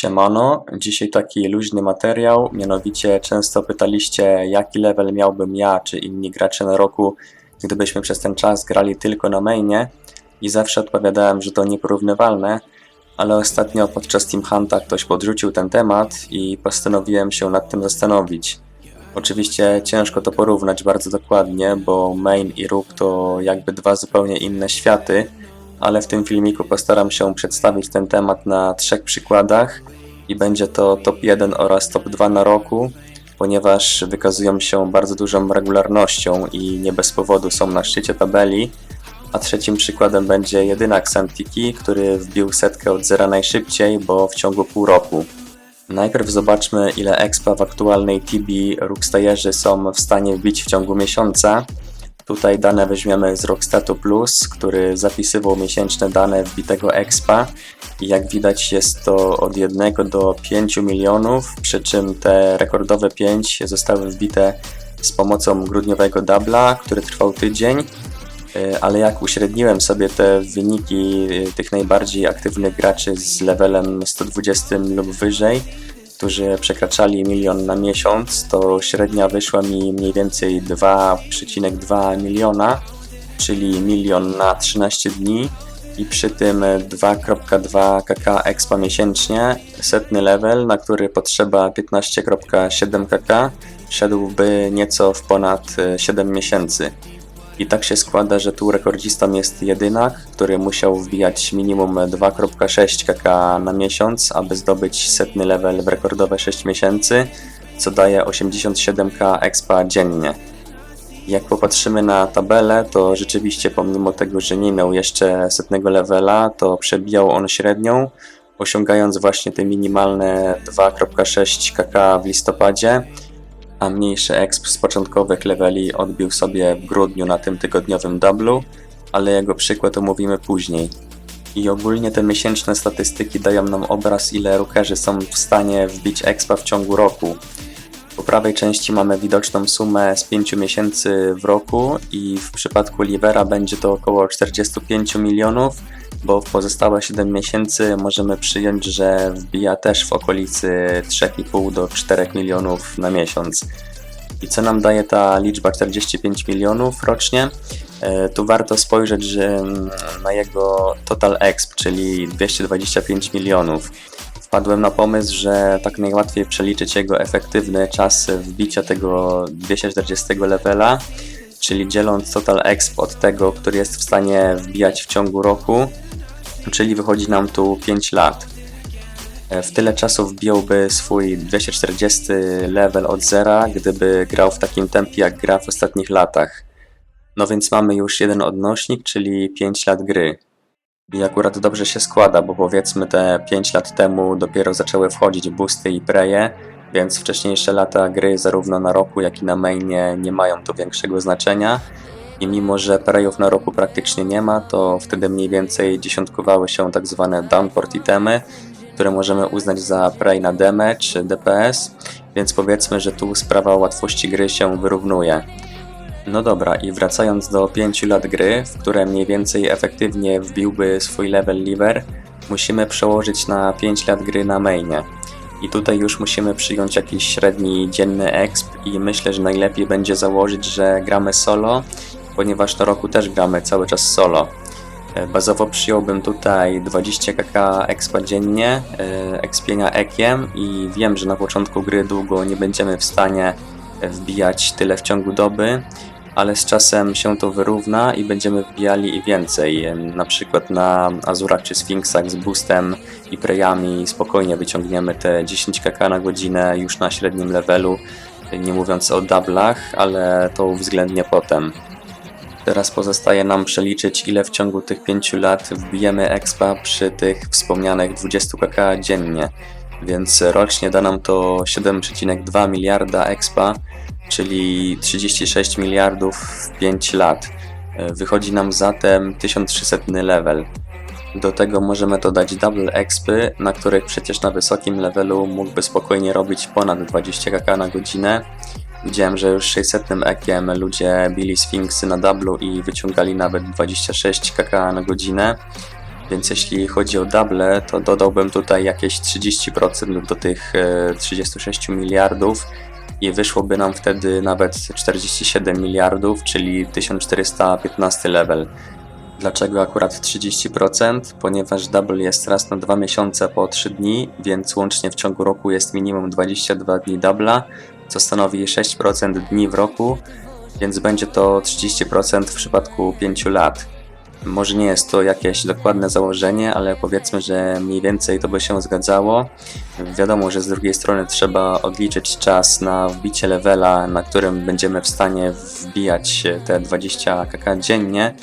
Siemano, dzisiaj taki luźny materiał, mianowicie często pytaliście, jaki level miałbym ja czy inni gracze na roku, gdybyśmy przez ten czas grali tylko na mainie, i zawsze odpowiadałem, że to nieporównywalne, ale ostatnio podczas Team Hunta ktoś podrzucił ten temat i postanowiłem się nad tym zastanowić. Oczywiście ciężko to porównać bardzo dokładnie, bo main i róg to jakby dwa zupełnie inne światy, ale w tym filmiku postaram się przedstawić ten temat na 3 przykładach i będzie to top 1 oraz top 2 na roku, ponieważ wykazują się bardzo dużą regularnością i nie bez powodu są na szczycie tabeli. A trzecim przykładem będzie jedynak Xantiki, który wbił setkę od zera najszybciej, bo w ciągu pół roku. Najpierw zobaczmy, ile expa w aktualnej TB Rookstayerzy są w stanie wbić w ciągu miesiąca. Tutaj dane weźmiemy z Rockstatu Plus, który zapisywał miesięczne dane wbitego expa i jak widać jest to od 1 do 5 milionów, przy czym te rekordowe 5 zostały wbite z pomocą grudniowego dubla, który trwał tydzień, ale jak uśredniłem sobie te wyniki tych najbardziej aktywnych graczy z levelem 120 lub wyżej, którzy przekraczali milion na miesiąc, to średnia wyszła mi mniej więcej 2,2 miliona, czyli milion na 13 dni i przy tym 2,2 kk expa miesięcznie, setny level, na który potrzeba 15,7 kk, szedłby nieco w ponad 7 miesięcy. I tak się składa, że tu rekordzistą jest jedynak, który musiał wbijać minimum 2,6 kk na miesiąc, aby zdobyć setny level w rekordowe 6 miesięcy, co daje 87k expa dziennie. Jak popatrzymy na tabelę, to rzeczywiście pomimo tego, że nie miał jeszcze setnego levela, to przebijał on średnią, osiągając właśnie te minimalne 2,6 kk w listopadzie, a mniejszy exp z początkowych leveli odbił sobie w grudniu na tym tygodniowym dublu, ale jego przykład omówimy później. I ogólnie te miesięczne statystyki dają nam obraz, ile rookerzy są w stanie wbić expa w ciągu roku. Po prawej części mamy widoczną sumę z 5 miesięcy w roku i w przypadku Livera będzie to około 45 milionów, bo w pozostałe 7 miesięcy możemy przyjąć, że wbija też w okolicy 3,5 do 4 milionów na miesiąc. I co nam daje ta liczba 45 milionów rocznie? Tu warto spojrzeć na jego total exp, czyli 225 milionów. Wpadłem na pomysł, że tak najłatwiej przeliczyć jego efektywny czas wbicia tego 240 levela, czyli dzieląc total exp od tego, który jest w stanie wbijać w ciągu roku, czyli wychodzi nam tu 5 lat. W tyle czasu wbijałby swój 240 level od zera, gdyby grał w takim tempie jak gra w ostatnich latach. No więc mamy już jeden odnośnik, czyli 5 lat gry. I akurat dobrze się składa, bo powiedzmy te 5 lat temu dopiero zaczęły wchodzić boosty i preje, więc wcześniejsze lata gry zarówno na roku, jak i na mainie nie mają tu większego znaczenia. I mimo, że prejów na roku praktycznie nie ma, to wtedy mniej więcej dziesiątkowały się tak zwane downport itemy, które możemy uznać za prey na damage czy DPS, więc powiedzmy, że tu sprawa łatwości gry się wyrównuje. No dobra, i wracając do 5 lat gry, w które mniej więcej efektywnie wbiłby swój level Liver, musimy przełożyć na 5 lat gry na mainie. I tutaj już musimy przyjąć jakiś średni dzienny exp i myślę, że najlepiej będzie założyć, że gramy solo, ponieważ na roku też gramy cały czas solo. Bazowo przyjąłbym tutaj 20 kk expa dziennie, expienia ekiem i wiem, że na początku gry długo nie będziemy w stanie wbijać tyle w ciągu doby, ale z czasem się to wyrówna i będziemy wbijali i więcej. Na przykład na Azurach czy Sfinksach z boostem i prejami spokojnie wyciągniemy te 10 kk na godzinę już na średnim levelu, nie mówiąc o dublach, ale to uwzględnię potem. Teraz pozostaje nam przeliczyć, ile w ciągu tych 5 lat wbijemy expa przy tych wspomnianych 20 kk dziennie, więc rocznie da nam to 7,2 miliarda expa, czyli 36 miliardów w 5 lat. Wychodzi nam zatem 1300 level. Do tego możemy dodać double expy, na których przecież na wysokim levelu mógłby spokojnie robić ponad 20 kk na godzinę. Widziałem, że już 600 ekiem ludzie bili Sfinksy na dublu i wyciągali nawet 26 kk na godzinę. Więc jeśli chodzi o double, to dodałbym tutaj jakieś 30% do tych 36 miliardów i wyszłoby nam wtedy nawet 47 miliardów, czyli 1415 level. Dlaczego akurat 30%? Ponieważ double jest raz na 2 miesiące po 3 dni, więc łącznie w ciągu roku jest minimum 22 dni double'a, co stanowi 6% dni w roku, więc będzie to 30% w przypadku 5 lat. Może nie jest to jakieś dokładne założenie, ale powiedzmy, że mniej więcej to by się zgadzało. Wiadomo, że z drugiej strony trzeba odliczyć czas na wbicie levela, na którym będziemy w stanie wbijać te 20 kk dziennie,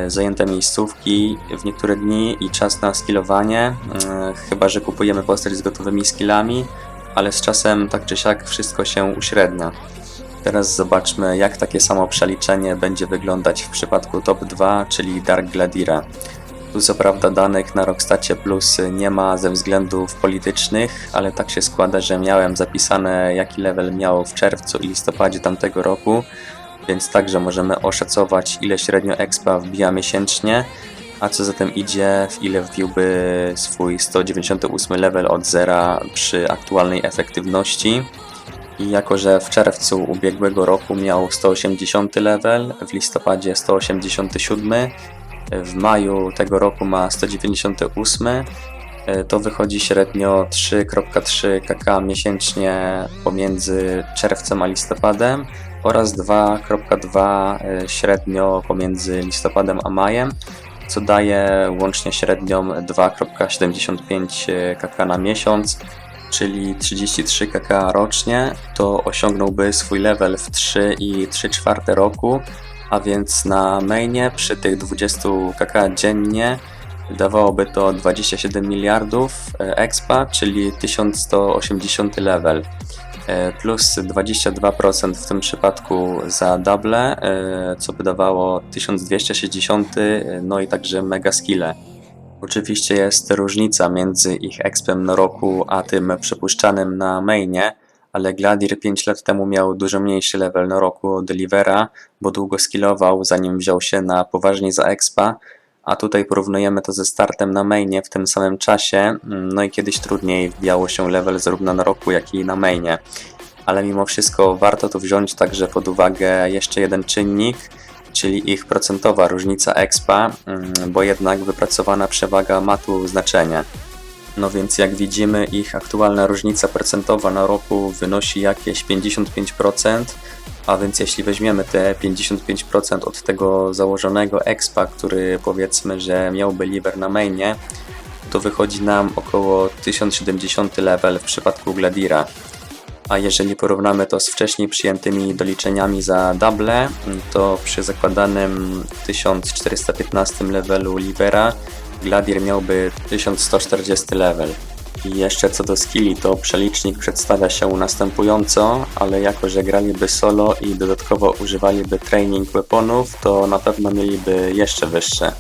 zajęte miejscówki w niektóre dni i czas na skillowanie, chyba że kupujemy postać z gotowymi skillami, ale z czasem tak czy siak wszystko się uśrednia. Teraz zobaczmy, jak takie samo przeliczenie będzie wyglądać w przypadku top 2, czyli Dark Gladira. Tu co prawda danych na Rockstacie Plus nie ma ze względów politycznych, ale tak się składa, że miałem zapisane jaki level miał w czerwcu i listopadzie tamtego roku, więc także możemy oszacować, ile średnio expa wbija miesięcznie, a co za tym idzie, w ile wbiłby swój 198 level od zera przy aktualnej efektywności. I jako że w czerwcu ubiegłego roku miał 180 level, w listopadzie 187, w maju tego roku ma 198, to wychodzi średnio 3,3 kk miesięcznie pomiędzy czerwcem a listopadem oraz 2,2 średnio pomiędzy listopadem a majem, co daje łącznie średnią 2,75 kk na miesiąc, czyli 33 kk rocznie. To osiągnąłby swój level w 3,3 roku, a więc na mainie przy tych 20 kk dziennie dawałoby to 27 miliardów expa, czyli 1180 level, plus 22% w tym przypadku za double, co by dawało 1260, no i także mega skille. Oczywiście jest różnica między ich expem na roku a tym przypuszczanym na mainie, ale Gladir 5 lat temu miał dużo mniejszy level na roku od Delivera, bo długo skillował zanim wziął się na poważnie za expa, a tutaj porównujemy to ze startem na mainie w tym samym czasie, no i kiedyś trudniej wbijało się level zarówno na roku, jak i na mainie. Ale mimo wszystko warto tu wziąć także pod uwagę jeszcze jeden czynnik, czyli ich procentowa różnica expa, bo jednak wypracowana przewaga ma tu znaczenie. No więc jak widzimy, ich aktualna różnica procentowa na roku wynosi jakieś 55%, a więc jeśli weźmiemy te 55% od tego założonego expa, który powiedzmy, że miałby liver na mainie, to wychodzi nam około 1070 level w przypadku Gladira. A jeżeli porównamy to z wcześniej przyjętymi doliczeniami za double, to przy zakładanym 1415 levelu livera Gladir miałby 1140 level. I jeszcze co do skilli, to przelicznik przedstawia się następująco, ale jako że graliby solo i dodatkowo używaliby training weaponów, to na pewno mieliby jeszcze wyższe.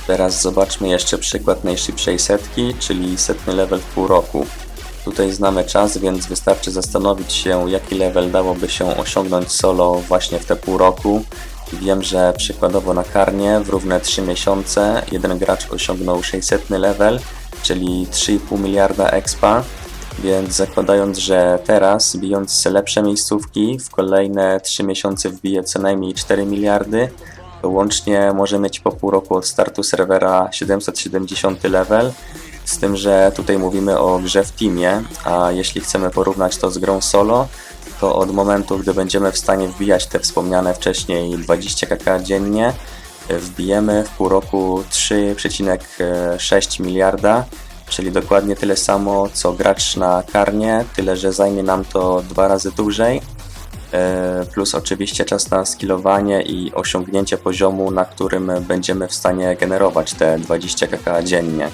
Teraz zobaczmy jeszcze przykład najszybszej setki, czyli setny level w pół roku. Tutaj znamy czas, więc wystarczy zastanowić się, jaki level dałoby się osiągnąć solo właśnie w te pół roku. Wiem, że przykładowo na Karnie w równe 3 miesiące jeden gracz osiągnął 600 level, czyli 3,5 miliarda expa, więc zakładając, że teraz, bijąc lepsze miejscówki, w kolejne 3 miesiące wbije co najmniej 4 miliardy, to łącznie może mieć po pół roku od startu serwera 770 level, z tym, że tutaj mówimy o grze w teamie, a jeśli chcemy porównać to z grą solo, to od momentu, gdy będziemy w stanie wbijać te wspomniane wcześniej 20 kk dziennie, wbijemy w pół roku 3,6 miliarda, czyli dokładnie tyle samo co gracz na Karnie, tyle że zajmie nam to 2 razy dłużej, plus oczywiście czas na skillowanie i osiągnięcie poziomu, na którym będziemy w stanie generować te 20 kk dziennie.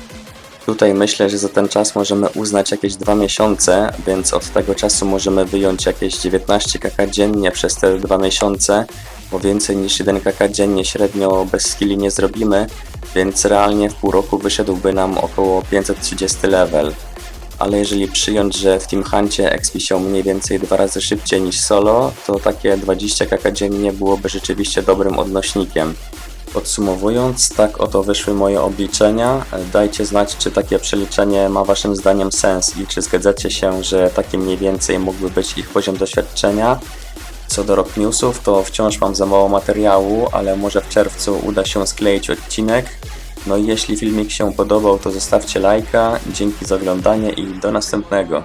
Tutaj myślę, że za ten czas możemy uznać jakieś 2 miesiące, więc od tego czasu możemy wyjąć jakieś 19 kk dziennie przez te 2 miesiące, bo więcej niż 1 kk dziennie średnio bez skilli nie zrobimy, więc realnie w pół roku wyszedłby nam około 530 level. Ale jeżeli przyjąć, że w Team Huncie expi się mniej więcej 2 razy szybciej niż solo, to takie 20 kk dziennie byłoby rzeczywiście dobrym odnośnikiem. Podsumowując, tak oto wyszły moje obliczenia. Dajcie znać, czy takie przeliczenie ma waszym zdaniem sens i czy zgadzacie się, że taki mniej więcej mógłby być ich poziom doświadczenia. Co do Rock Newsów, to wciąż mam za mało materiału, ale może w czerwcu uda się skleić odcinek. No i jeśli filmik się podobał, to zostawcie lajka. Dzięki za oglądanie i do następnego.